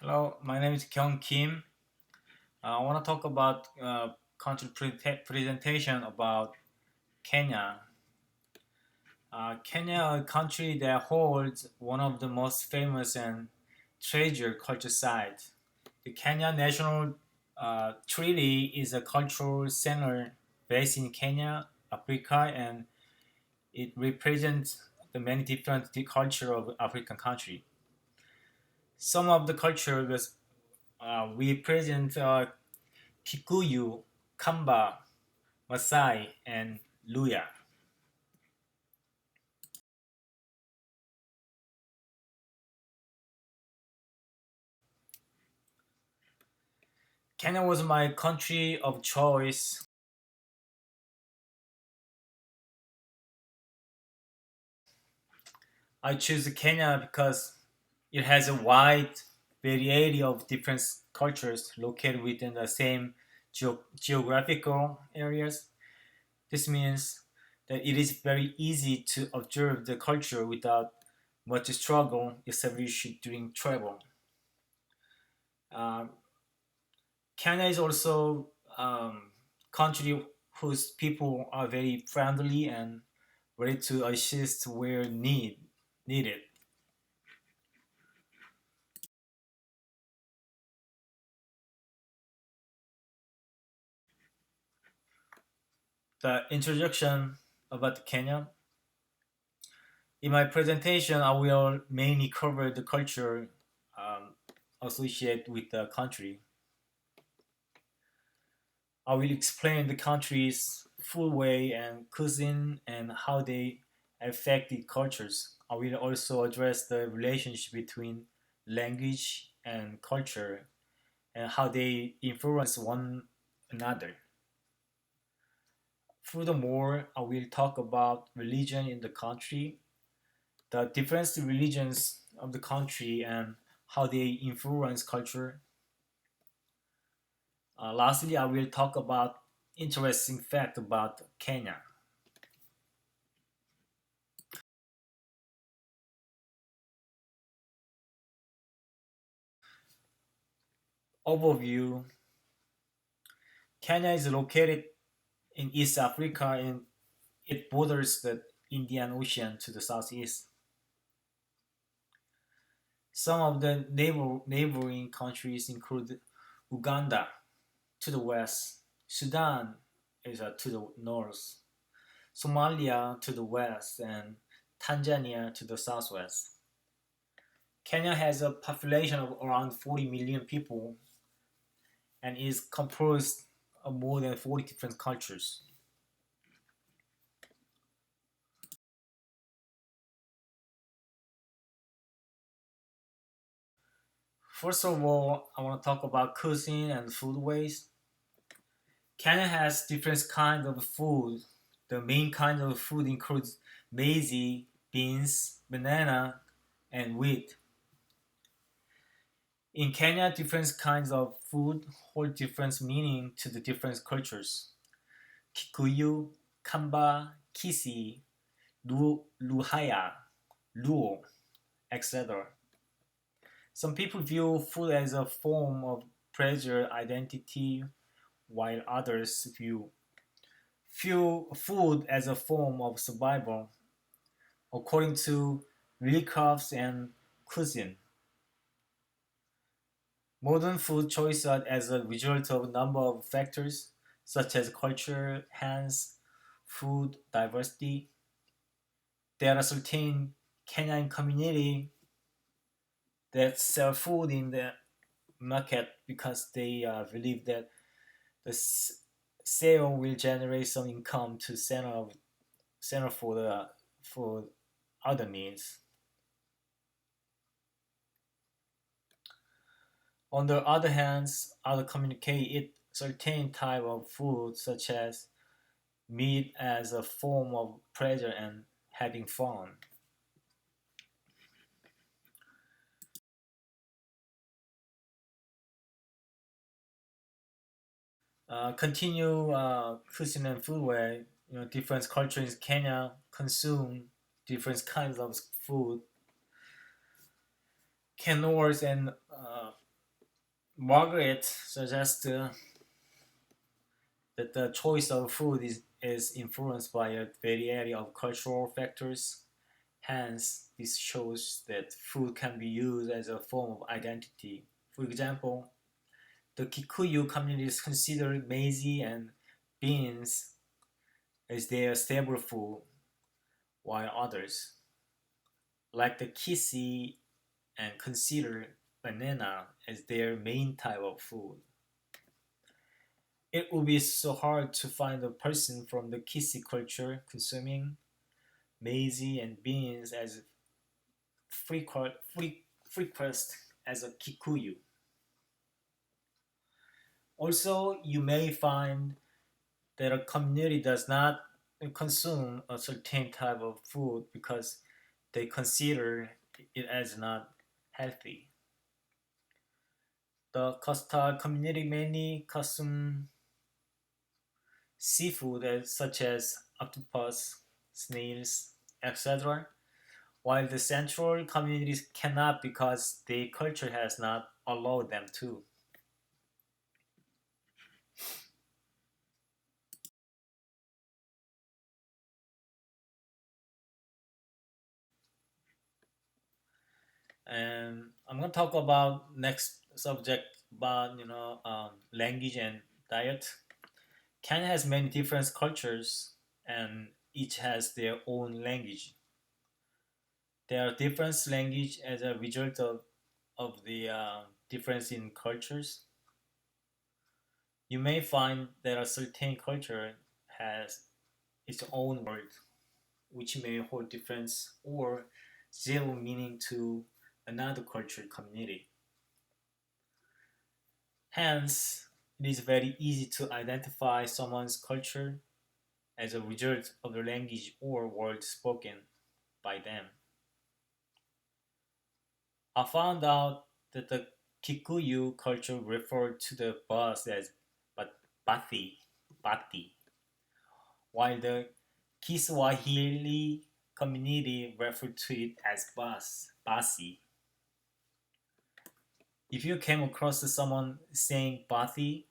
Hello, my name is Kyung Kim. I want to talk about country presentation about Kenya. Kenya, a country that holds one of the most famous and treasured culture sites. The Kenya National Treaty is a cultural center based in Kenya, Africa, and it represents the many different culture of African country. Some of the culture was we present Kikuyu, Kamba, Masai, and Luya. Kenya was my country of choice. I choose Kenya because it has a wide variety of different cultures located within the same geographical areas. This means that it is very easy to observe the culture without much struggle established during travel. Um, Kenya is also country whose people are very friendly and ready to assist where needed. The introduction about Kenya. In my presentation, I will mainly cover the culture associated with the country. I will explain the country's food way and cuisine and how they affect the cultures. I will also address the relationship between language and culture and how they influence one another. Furthermore, I will talk about religion in the country, the different religions of the country, and how they influence culture. Lastly, I will talk about interesting fact about Kenya. Overview: Kenya is located in East Africa and it borders the Indian Ocean to the southeast. Some of the neighboring countries include Uganda to the west, Sudan is to the north, Somalia to the west, and Tanzania to the southwest. Kenya has a population of around 40 million people and is composed of more than 40 different cultures. First of all, I want to talk about cuisine and food ways. Kenya has different kinds of food. The main kind of food includes maize, beans, banana, and wheat. In Kenya, different kinds of food hold different meaning to the different cultures. Kikuyu, Kamba, Kisi, Luhaya, Luo, etc. Some people view food as a form of pleasure identity, while others view food as a form of survival, according to religious and cuisine. Modern food choices are as a result of a number of factors, such as culture, hence food diversity. There are certain Kenyan community that sell food in the market because they believe that the sale will generate some income to center for other needs. On the other hand, other communicate eat certain type of food such as meat as a form of pleasure and having fun. Continue cuisine and food where different cultures in Kenya consume different kinds of food. Canoes and Margaret suggests that the choice of food is influenced by a variety of cultural factors. Hence, this shows that food can be used as a form of identity. For example, the Kikuyu communities consider maize and beans as their staple food, while others, like the Kisi, and consider banana as their main type of food. It would be so hard to find a person from the Kisi culture consuming maize and beans as frequent as a Kikuyu. Also, you may find that a community does not consume a certain type of food because they consider it as not healthy. The Costa community mainly consume seafood such as octopus, snails, etc., while the central communities cannot because their culture has not allowed them to. And I'm gonna talk about next subject about language and diet. Kenya has many different cultures, and each has their own language. There are different language as a result of the difference in cultures. You may find that a certain culture has its own word, which may hold difference or zero meaning to another culture community. Hence, it is very easy to identify someone's culture as a result of the language or word spoken by them. I found out that the Kikuyu culture referred to the bus as Bathi, Bati, while the Kiswahili community referred to it as Basi. If you came across someone saying Bathi,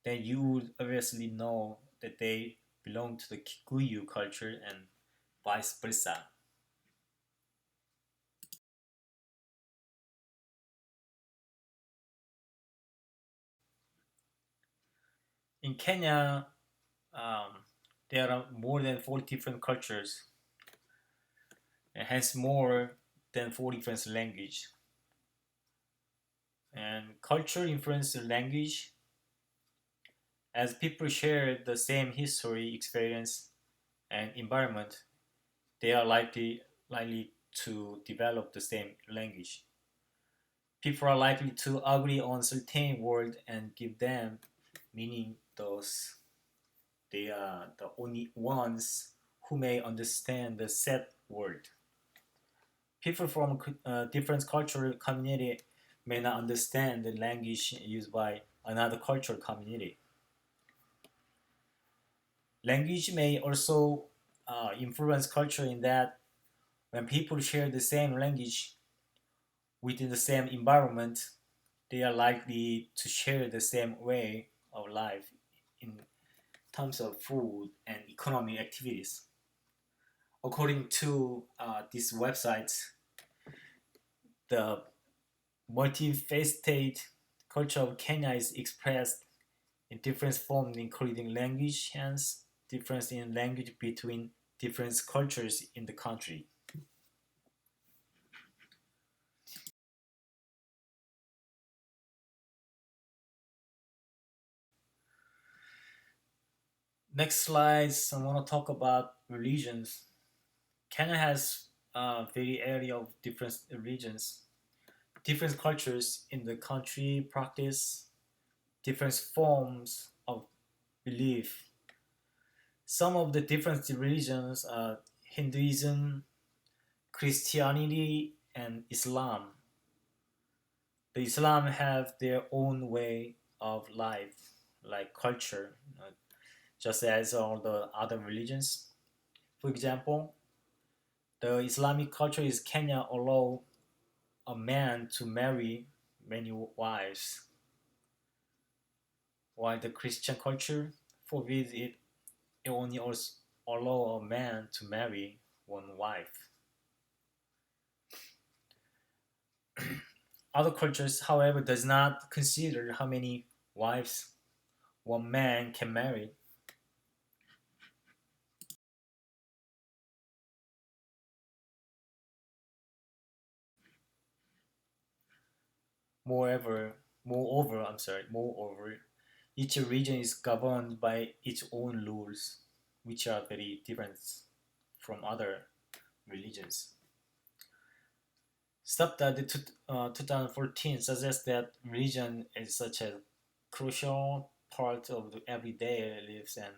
then you would obviously know that they belong to the Kikuyu culture and vice versa. In Kenya, um, there are more than 40 different cultures, and hence more than 40 different language. And culture influences language as people share the same history, experience, and environment. They are likely to develop the same language. People are likely to agree on certain words and give them meaning. Those they are the only ones who may understand the said word. People from different cultural community may not understand the language used by another cultural community. Language may also influence culture in that when people share the same language within the same environment, they are likely to share the same way of life in terms of food and economic activities. According to this website, the multifaceted culture of Kenya is expressed in different forms, including language, hence difference in language between different cultures in the country. Next slides, I want to talk about religions. Kenya has a very area of different religions. Different cultures in the country practice different forms of belief. Some of the different religions are Hinduism, Christianity, and Islam. The Islam have their own way of life, like culture, just as all the other religions. For example, the Islamic culture is Kenya allow a man to marry many wives, while the Christian culture forbids it. It only allow a man to marry one wife. Other cultures, however, does not consider how many wives one man can marry. Moreover, each region is governed by its own rules, which are very different from other religions. Study 2014 suggests that religion is such a crucial part of the everyday lives and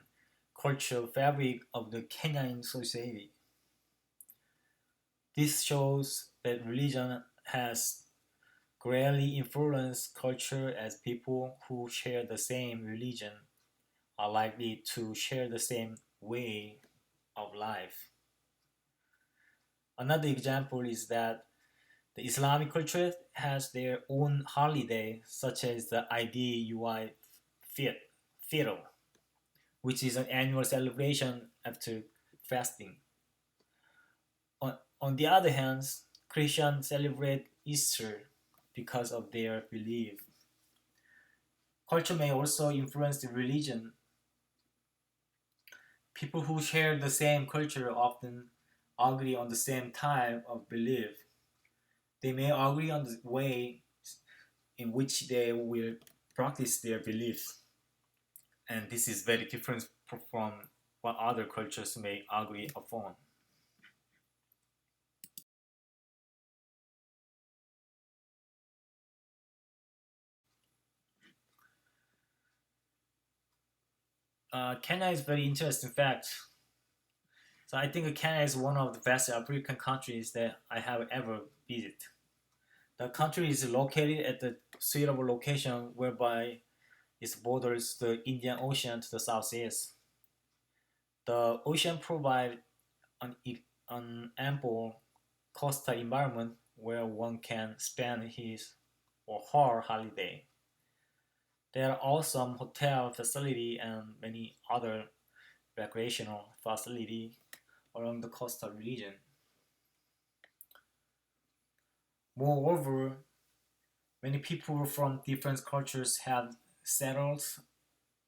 cultural fabric of the Kenyan society. This shows that religion has greatly influenced culture as people who share the same religion are likely to share the same way of life. Another example is that the Islamic culture has their own holiday, such as the Eid Fitr, which is an annual celebration after fasting. On the other hand, Christians celebrate Easter because of their belief. Culture may also influence the religion. People who share the same culture often agree on the same type of belief. They may agree on the way in which they will practice their beliefs, and this is very different from what other cultures may agree upon. Kenya is very interesting fact. So I think Kenya is one of the best African countries that I have ever visited. The country is located at the suitable location whereby it borders the Indian Ocean to the southeast. The ocean provides an ample coastal environment where one can spend his or her holiday. There are also hotel facility and many other recreational facility along the coastal region. Moreover, many people from different cultures have settled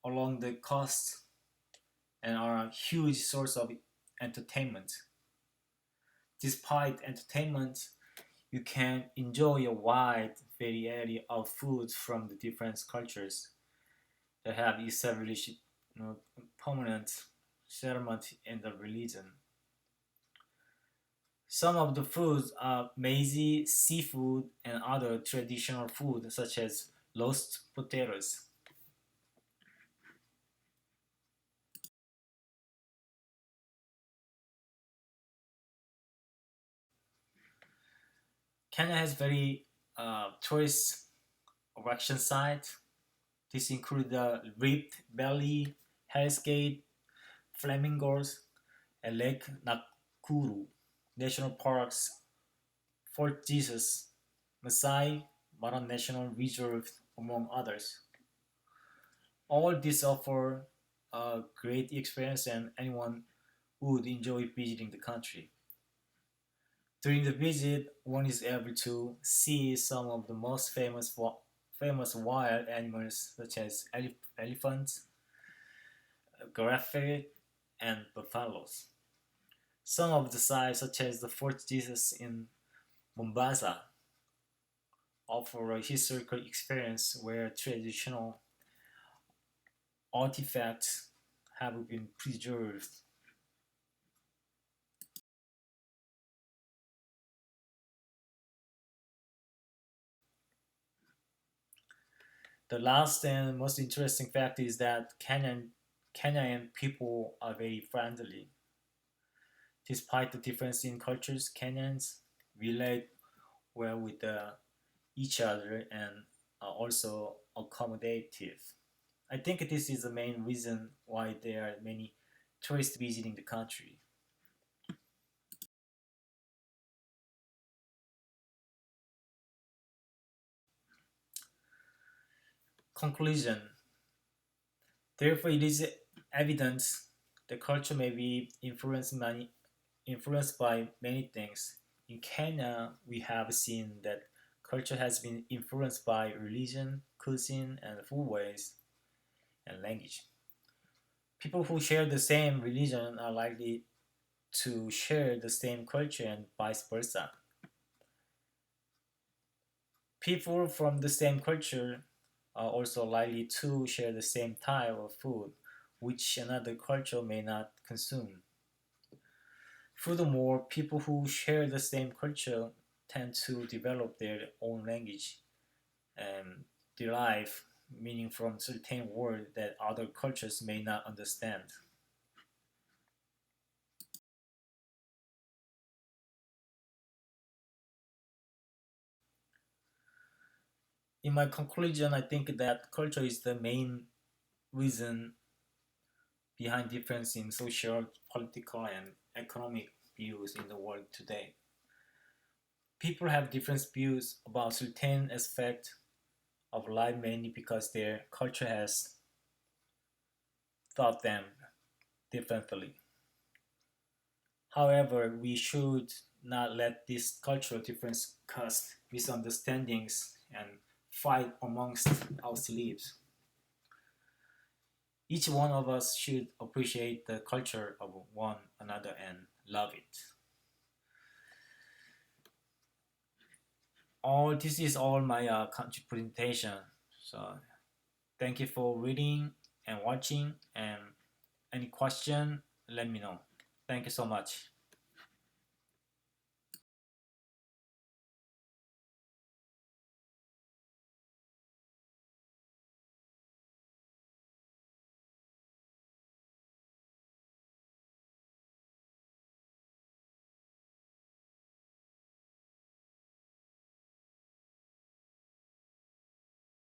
along the coast and are a huge source of entertainment. Despite entertainment, you can enjoy a wide variety of foods from the different cultures that have established permanent settlement in the religion. Some of the foods are maize, seafood, and other traditional food such as roast potatoes. Kenya has very tourist attraction sites. This include the Rift Valley, Hell's Gate, Flamingos, and Lake Nakuru National Parks, Fort Jesus, Masai Mara National Reserve, among others. All these offer a great experience and anyone would enjoy visiting the country. During the visit, one is able to see some of the most famous wild animals such as elephants, giraffe, and buffaloes. Some of the sites, such as the Fort Jesus in Mombasa, offer a historical experience where traditional artifacts have been preserved. The last and most interesting fact is that Kenyan people are very friendly. Despite the difference in cultures, Kenyans relate well with each other and are also accommodative. I think this is the main reason why there are many tourists visiting the country. Conclusion. Therefore, it is evident the culture may be influenced by many things. In Kenya, we have seen that culture has been influenced by religion, cuisine, and food ways and language. People who share the same religion are likely to share the same culture and vice versa. People from the same culture are also likely to share the same type of food, which another culture may not consume. Furthermore, people who share the same culture tend to develop their own language and derive meaning from certain words that other cultures may not understand. In my conclusion, I think that culture is the main reason behind difference in social, political, and economic views in the world today. People have different views about certain aspects of life mainly because their culture has taught them differently. However, we should not let this cultural difference cause misunderstandings and fight amongst ourselves. Each one of us should appreciate the culture of one another and love it. All this is all my presentation. So thank you for reading and watching. And any question, let me know. Thank you so much.